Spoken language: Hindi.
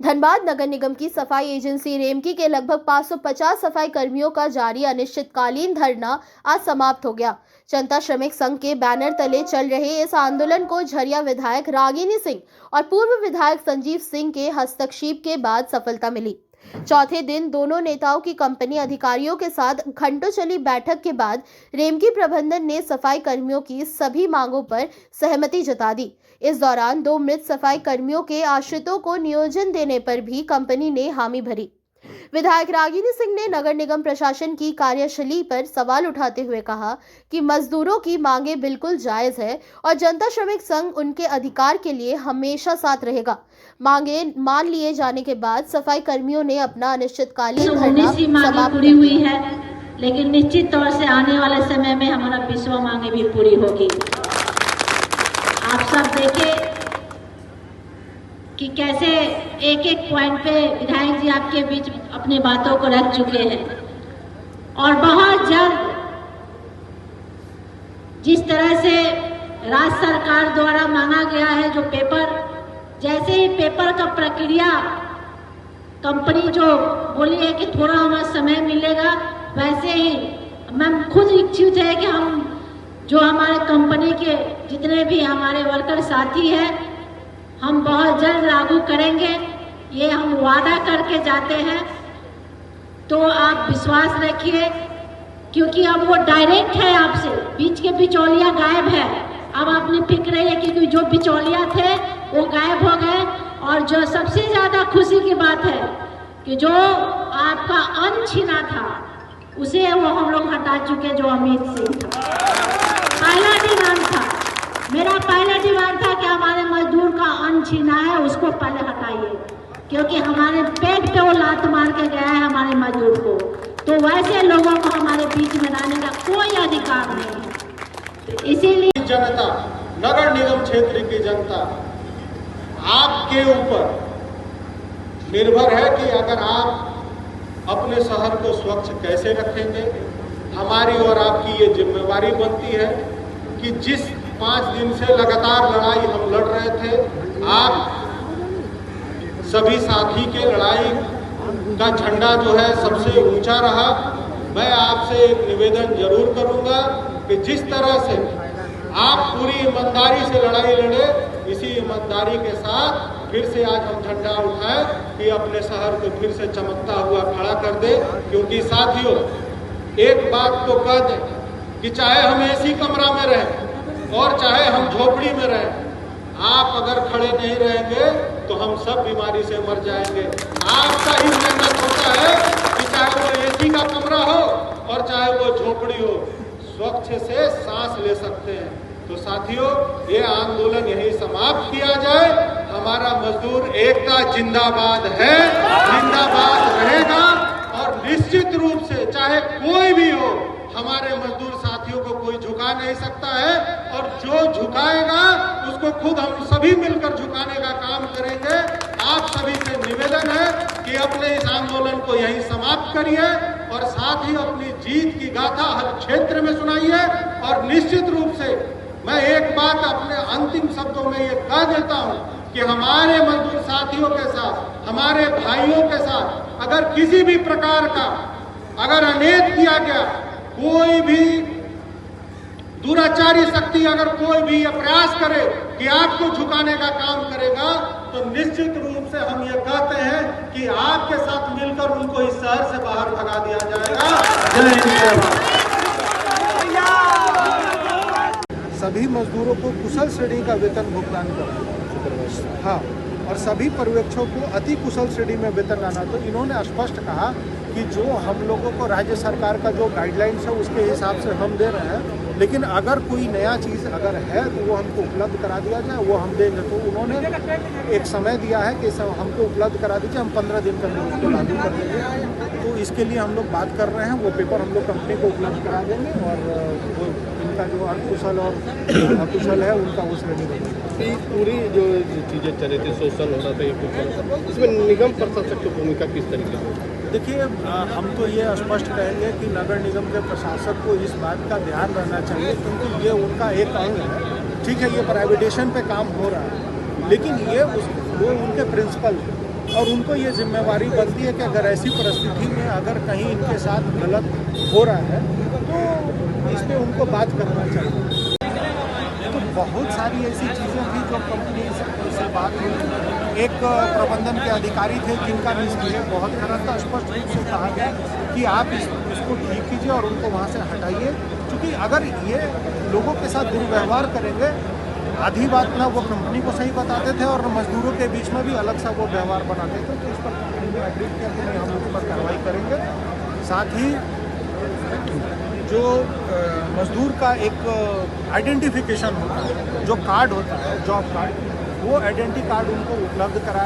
धनबाद नगर निगम की सफाई एजेंसी रेमकी के लगभग 550 सफाई कर्मियों का जारी अनिश्चितकालीन धरना आज समाप्त हो गया। जनता श्रमिक संघ के बैनर तले चल रहे इस आंदोलन को झरिया विधायक रागिनी सिंह और पूर्व विधायक संजीव सिंह के हस्तक्षेप के बाद सफलता मिली। चौथे दिन दोनों नेताओं की कंपनी अधिकारियों के साथ घंटों चली बैठक के बाद रेमकी प्रबंधन ने सफाई कर्मियों की सभी मांगों पर सहमति जता दी। इस दौरान 2 मृत सफाई कर्मियों के आश्रितों को नियोजन देने पर भी कंपनी ने हामी भरी। विधायक रागिनी सिंह ने नगर निगम प्रशासन की कार्यशैली पर सवाल उठाते हुए कहा कि मजदूरों की मांगे बिल्कुल जायज है और जनता श्रमिक संघ उनके अधिकार के लिए हमेशा साथ रहेगा। मांगे मान लिए जाने के बाद सफाई कर्मियों ने अपना अनिश्चितकालीन धरना समाप्त पूरी हुई है, लेकिन निश्चित तौर से आने वाले समय में हमारा 20वां मांगे भी पूरी होगी। आप सब देखें कि कैसे एक एक पॉइंट पे विधायक जी आपके बीच अपनी बातों को रख चुके हैं और बहुत जल्द जिस तरह से राज्य सरकार द्वारा मांगा गया है जो पेपर, जैसे ही पेपर का प्रक्रिया कंपनी जो बोली है कि थोड़ा हमें समय मिलेगा, वैसे ही मैम खुद इच्छुक है कि हम जो हमारे कंपनी के जितने भी हमारे वर्कर साथी हैं हम बहुत जल्द लागू करेंगे, ये हम वादा करके जाते हैं। तो आप विश्वास रखिए, क्योंकि अब वो डायरेक्ट है आपसे, बीच के बिचौलिया गायब है। अब आपने फिक्र है क्योंकि जो बिचौलिया थे वो गायब हो गए। और जो सबसे ज्यादा खुशी की बात है कि जो आपका अन्न छीना था उसे वो हम लोग हटा चुके, जो अमित सिंह था। पहला डिमांड था, मेरा पहला डिमांड था कि हमारे मजदूर का अन्न छीना है उसको पहले हटाइए, क्योंकि हमारे पेट पे वो लात मार के गया है हमारे मजदूर को। तो वैसे लोगों को हमारे बीच में लाने का कोई अधिकार नहीं है। तो इसीलिए जनता, नगर निगम क्षेत्र की जनता आपके ऊपर निर्भर है कि अगर आप अपने शहर को स्वच्छ कैसे रखेंगे। हमारी और आपकी ये जिम्मेवारी बनती है कि जिस 5 दिन से लगातार लड़ाई हम लड़ रहे थे, आप सभी साथी के लड़ाई का झंडा जो है सबसे ऊंचा रहा। मैं आपसे एक निवेदन जरूर करूंगा कि जिस तरह से आप पूरी ईमानदारी से लड़ाई लड़े, इसी ईमानदारी के साथ फिर से आज हम झंडा उठाएं कि अपने शहर को फिर से चमकता हुआ खड़ा कर दे। क्योंकि साथियों, एक बात तो कह दें कि चाहे हम एसी कमरा में रहें और चाहे हम झोपड़ी में रहें, आप अगर खड़े नहीं रहेंगे तो हम सब बीमारी से मर जाएंगे। आपका ही मेहनत होता है कि चाहे वो एसी का कमरा हो और चाहे वो झोपड़ी हो, स्वच्छ से सांस ले सकते हैं। तो साथियों, ये आंदोलन यही समाप्त किया जाए। हमारा मजदूर एकता जिंदाबाद है, जिंदाबाद रहेगा और निश्चित रूप से चाहे कोई भी हो, हमारे मजदूर साथियों को कोई झुका नहीं सकता है। और जो झुकाएगा उसको खुद हम सभी मिलकर झुकाने का काम करेंगे। आप सभी से निवेदन है कि अपने इस आंदोलन को यहीं समाप्त करिए और साथ ही अपनी जीत की गाथा हर क्षेत्र में सुनाइए। और निश्चित रूप से मैं एक बात अपने अंतिम शब्दों में ये कह देता हूं कि हमारे मजदूर साथियों के साथ, हमारे भाइयों के साथ अगर किसी भी प्रकार का अगर अनैत किया गया, कोई भी दुराचारी शक्ति अगर कोई भी ये प्रयास करे कि आपको झुकाने का काम करेगा, तो निश्चित रूप से हम ये कहते हैं कि आपके साथ मिलकर उनको इस शहर से बाहर भगा दिया जाएगा। जय हिंद। सभी मजदूरों को कुशल श्रेणी का वेतन भुगतान करना, हाँ, और सभी पर्यवेक्षकों को अति कुशल श्रेणी में वेतन लाना। तो इन्होंने स्पष्ट कहा कि जो हम लोगों को राज्य सरकार का जो गाइडलाइंस है उसके हिसाब से हम दे रहे हैं, लेकिन अगर कोई नया चीज़ अगर है तो वो हमको उपलब्ध करा दिया जाए, वो हम देंगे। तो उन्होंने एक समय दिया है कि हमको उपलब्ध करा दीजिए, हम 15 दिन के अंदर उसको लागू कर देंगे। तो इसके लिए हम लोग बात कर रहे हैं, वो पेपर हम लोग कंपनी को उपलब्ध करा देंगे और वो इनका जो अकुशल और अकुशल है उनका वो श्रेणी देंगे। पूरी जो चीज़ें चली थी, सोशल होना था, इसमें निगम प्रशासक की भूमिका किस तरीके से? देखिए, हम तो ये स्पष्ट कहेंगे कि नगर निगम के प्रशासक को इस बात का ध्यान रहना चाहिए, क्योंकि ये उनका एक अंग है। ठीक है, ये प्राइवेटेशन पे काम हो रहा है, लेकिन ये वो उनके प्रिंसिपल हैं और उनको ये जिम्मेवारी बनती है कि अगर ऐसी परिस्थिति में अगर कहीं इनके साथ गलत हो रहा है तो इस पर उनको बात करना चाहिए। तो बहुत सारी ऐसी चीज़ें थी जो कंपनी से बात हुई। एक प्रबंधन के अधिकारी थे जिनका मिसबिहेव बहुत खराब था। स्पष्ट रूप से कहा गया कि आप इसको ठीक कीजिए और उनको वहाँ से हटाइए, क्योंकि अगर ये लोगों के साथ दुर्व्यवहार करेंगे, आधी बात ना वो कंपनी को सही बताते थे और मजदूरों के बीच में भी अलग सा वो व्यवहार बनाते थे। तो इस पर कंपनी ने एग्री किया कि नहीं, हम उस पर कार्रवाई करेंगे। साथ ही जो मजदूर का एक आइडेंटिफिकेशन होता है, जो कार्ड होता है जॉब कार्ड, वो आइडेंटिटी कार्ड उनको उपलब्ध कराया।